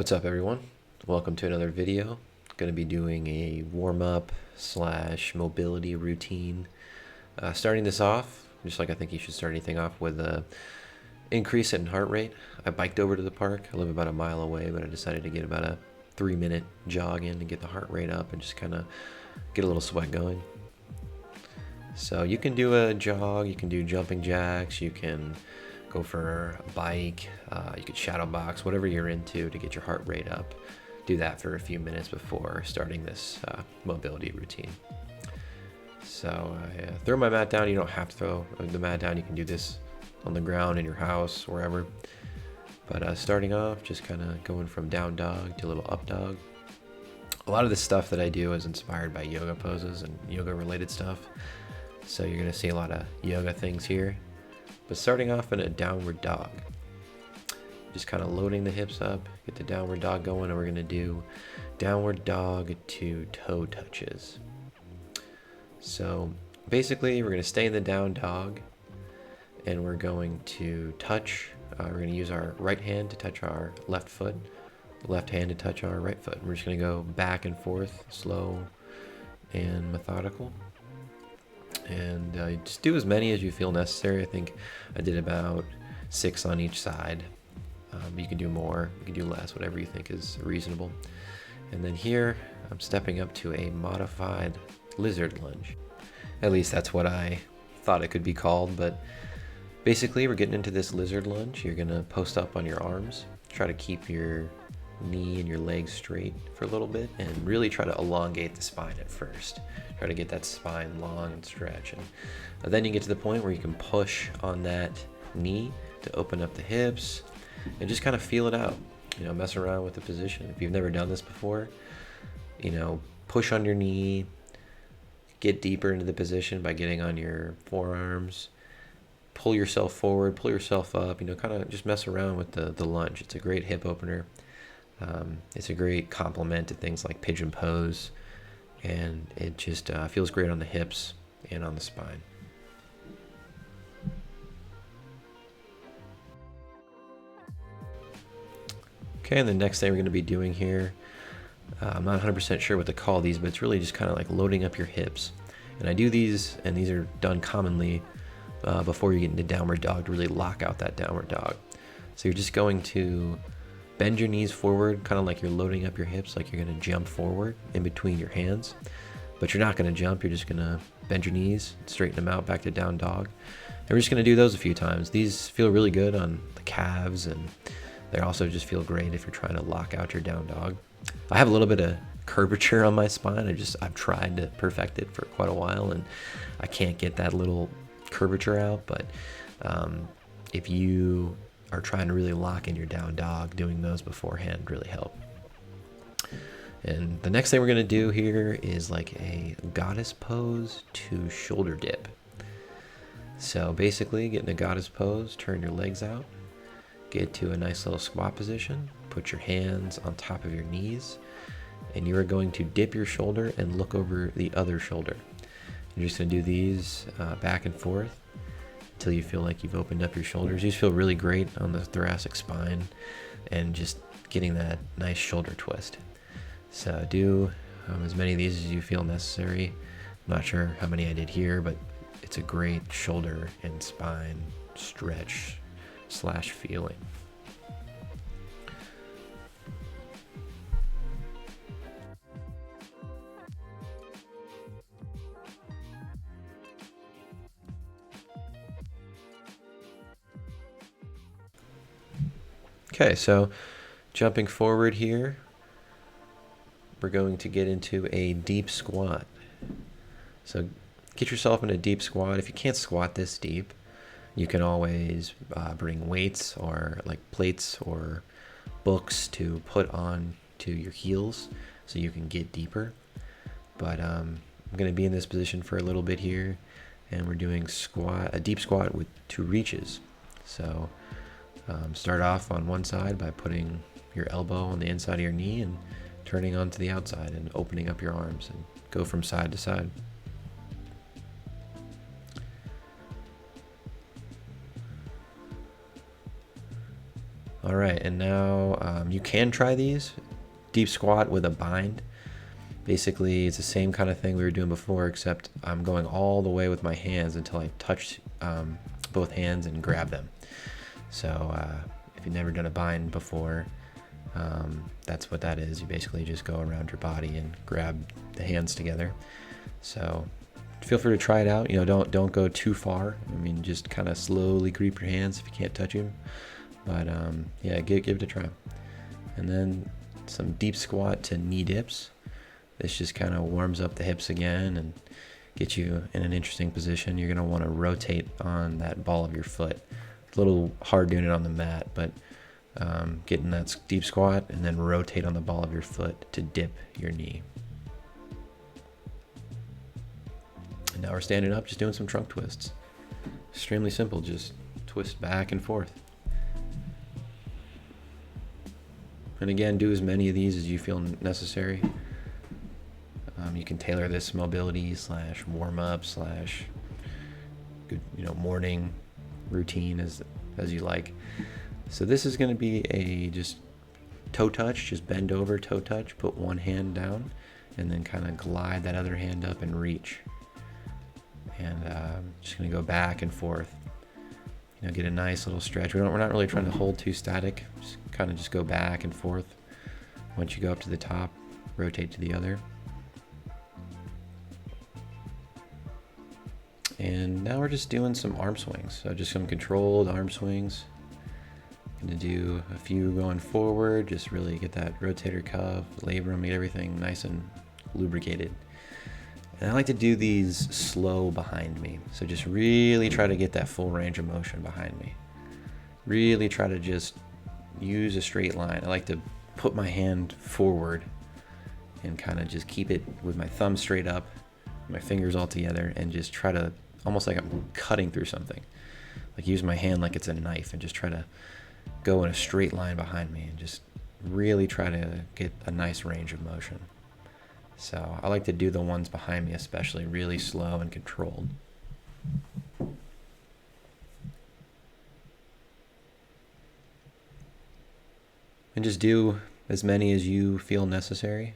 What's up, everyone? Welcome to another video. Going to be doing a warm-up / mobility routine. Starting this off, just like I think you should start anything off, with a increase in heart rate. I biked over to the park. I live about a mile away, but I decided to get about a 3-minute jog in to get the heart rate up and just kind of get a little sweat going. So you can do a jog, you can do jumping jacks, you can go for a bike, you could shadow box, whatever you're into to get your heart rate up. Do that for a few minutes before starting this mobility routine. So I throw my mat down. You don't have to throw the mat down. You can do this on the ground in your house, wherever. But starting off, just kind of going from down dog to a little up dog. A lot of the stuff that I do is inspired by yoga poses and yoga related stuff. So you're going to see a lot of yoga things here. But starting off in a downward dog, just kind of loading the hips up, get the downward dog going, and we're going to do downward dog to toe touches. So basically we're going to stay in the down dog, and we're going to touch, we're going to use our right hand to touch our left foot, the left hand to touch our right foot. We're just going to go back and forth, slow and methodical. And just do as many as you feel necessary. I think I did about 6 on each side. You can do more, you can do less, whatever you think is reasonable. And then here, I'm stepping up to a modified lizard lunge. At least that's what I thought it could be called, but basically we're getting into this lizard lunge. You're gonna post up on your arms, try to keep your knee and your legs straight for a little bit, and really try to elongate the spine at first. Try to get that spine long and stretch, and then you get to the point where you can push on that knee to open up the hips and just kind of feel it out. You know, mess around with the position. If you've never done this before, you know, push on your knee, get deeper into the position by getting on your forearms, pull yourself forward, pull yourself up, you know, kind of just mess around with the lunge. It's a great hip opener. It's a great complement to things like pigeon pose, and it just feels great on the hips and on the spine. Okay, and the next thing we're going to be doing here, I'm not 100% sure what to call these, but it's really just kind of like loading up your hips. And I do these, and these are done commonly before you get into downward dog to really lock out that downward dog. So you're just going to bend your knees forward, kind of like you're loading up your hips, like you're going to jump forward in between your hands. But you're not going to jump, you're just going to bend your knees, straighten them out back to down dog. And we're just going to do those a few times. These feel really good on the calves, and they also just feel great if you're trying to lock out your down dog. I have a little bit of curvature on my spine. I've tried to perfect it for quite a while, and I can't get that little curvature out. But if you are trying to really lock in your down dog, doing those beforehand really help. And the next thing we're going to do here is like a goddess pose to shoulder dip. So basically, get in a goddess pose, turn your legs out, get to a nice little squat position, put your hands on top of your knees, and you are going to dip your shoulder and look over the other shoulder. You're just going to do these back and forth until you feel like you've opened up your shoulders. These feel really great on the thoracic spine and just getting that nice shoulder twist. So do as many of these as you feel necessary. I'm not sure how many I did here, but it's a great shoulder and spine stretch / feeling. Okay, so jumping forward here, we're going to get into a deep squat. So get yourself in a deep squat. If you can't squat this deep, you can always bring weights or like plates or books to put on to your heels so you can get deeper. But I'm going to be in this position for a little bit here, and we're doing a deep squat with 2 reaches. So start off on one side by putting your elbow on the inside of your knee and turning onto the outside and opening up your arms, and go from side to side. All right, and now you can try these. Deep squat with a bind. Basically, it's the same kind of thing we were doing before, except I'm going all the way with my hands until I touch both hands and grab them. So if you've never done a bind before, that's what that is. You basically just go around your body and grab the hands together. So feel free to try it out. You know, don't go too far. I mean, just kind of slowly creep your hands if you can't touch them. But yeah, give it a try. And then some deep squat to knee dips. This just kind of warms up the hips again and gets you in an interesting position. You're going to want to rotate on that ball of your foot. It's a little hard doing it on the mat, but getting that deep squat and then rotate on the ball of your foot to dip your knee. And now we're standing up, just doing some trunk twists. Extremely simple, just twist back and forth. And again, do as many of these as you feel necessary. You can tailor this mobility / warm-up / good, morning routine as you like. So this is going to be a just toe touch, just bend over, toe touch, put one hand down, and then kind of glide that other hand up and reach. And just going to go back and forth. Get a nice little stretch. We're not really trying to hold too static. Just kind of just go back and forth. Once you go up to the top, rotate to the other. And now we're just doing some arm swings. So just some controlled arm swings. Gonna do a few going forward, just really get that rotator cuff, labrum, get everything nice and lubricated. And I like to do these slow behind me. So just really try to get that full range of motion behind me. Really try to just use a straight line. I like to put my hand forward and kind of just keep it with my thumb straight up, my fingers all together, and just try to, almost like I'm cutting through something. Like use my hand like it's a knife and just try to go in a straight line behind me and just really try to get a nice range of motion. So I like to do the ones behind me especially really slow and controlled. And just do as many as you feel necessary.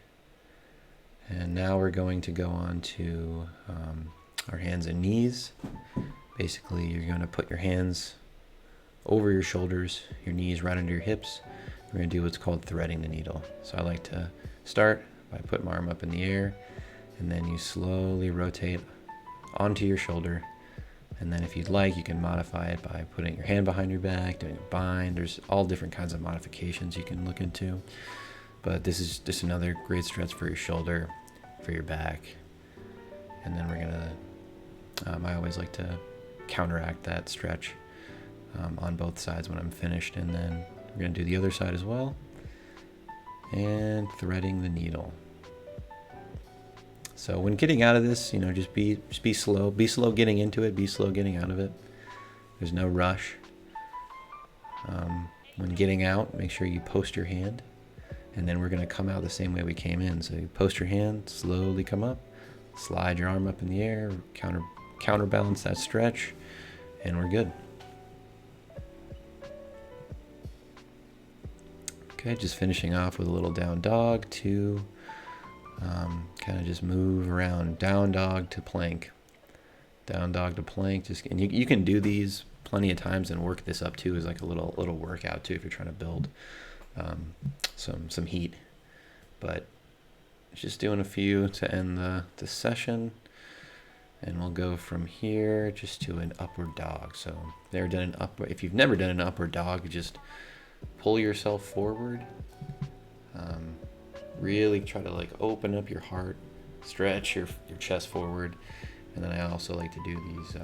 And now we're going to go on to our hands and knees. Basically, you're going to put your hands over your shoulders, your knees right under your hips. We're going to do what's called threading the needle. So I like to start by putting my arm up in the air, and then you slowly rotate onto your shoulder. And then if you'd like, you can modify it by putting your hand behind your back, doing a bind. There's all different kinds of modifications you can look into. But this is just another great stretch for your shoulder, for your back. And then we're gonna, I always like to counteract that stretch on both sides when I'm finished. And then we're gonna do the other side as well. And threading the needle. So when getting out of this, just be slow. Be slow getting into it. Be slow getting out of it. There's no rush. When getting out, make sure you post your hand. And then we're going to come out the same way we came in. So you post your hand, slowly come up, slide your arm up in the air, counterbalance that stretch, and we're good. Okay, just finishing off with a little down dog to kind of just move around. Down dog to plank. Down dog to plank. And you can do these plenty of times and work this up too as like a little workout too if you're trying to build some heat. But just doing a few to end the session, and we'll go from here just to an upward dog. So if you've never done an upward dog, just pull yourself forward. Really try to like open up your heart, stretch your chest forward, and then I also like to do these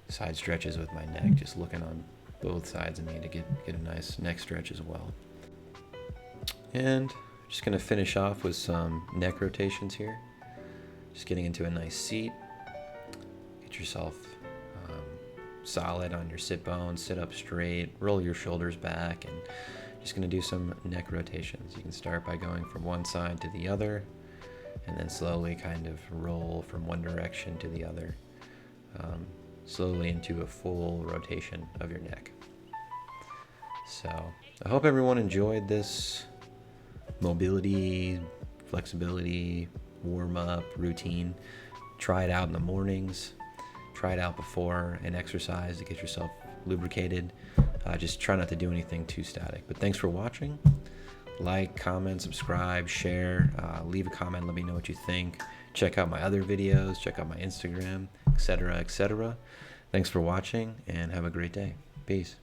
side stretches with my neck, just looking on both sides of me to get a nice neck stretch as well. And just going to finish off with some neck rotations here. Just getting into a nice seat. Get yourself solid on your sit bones, sit up straight, roll your shoulders back, and just going to do some neck rotations. You can start by going from one side to the other, and then slowly kind of roll from one direction to the other, slowly into a full rotation of your neck. So I hope everyone enjoyed this mobility, flexibility, warm-up routine. Try it out in the mornings. Try it out before an exercise to get yourself lubricated. Just try not to do anything too static. But thanks for watching. Like, comment, subscribe, share, leave a comment, let me know what you think. Check out my other videos, check out my Instagram, etc., etc. Thanks for watching, and have a great day. Peace.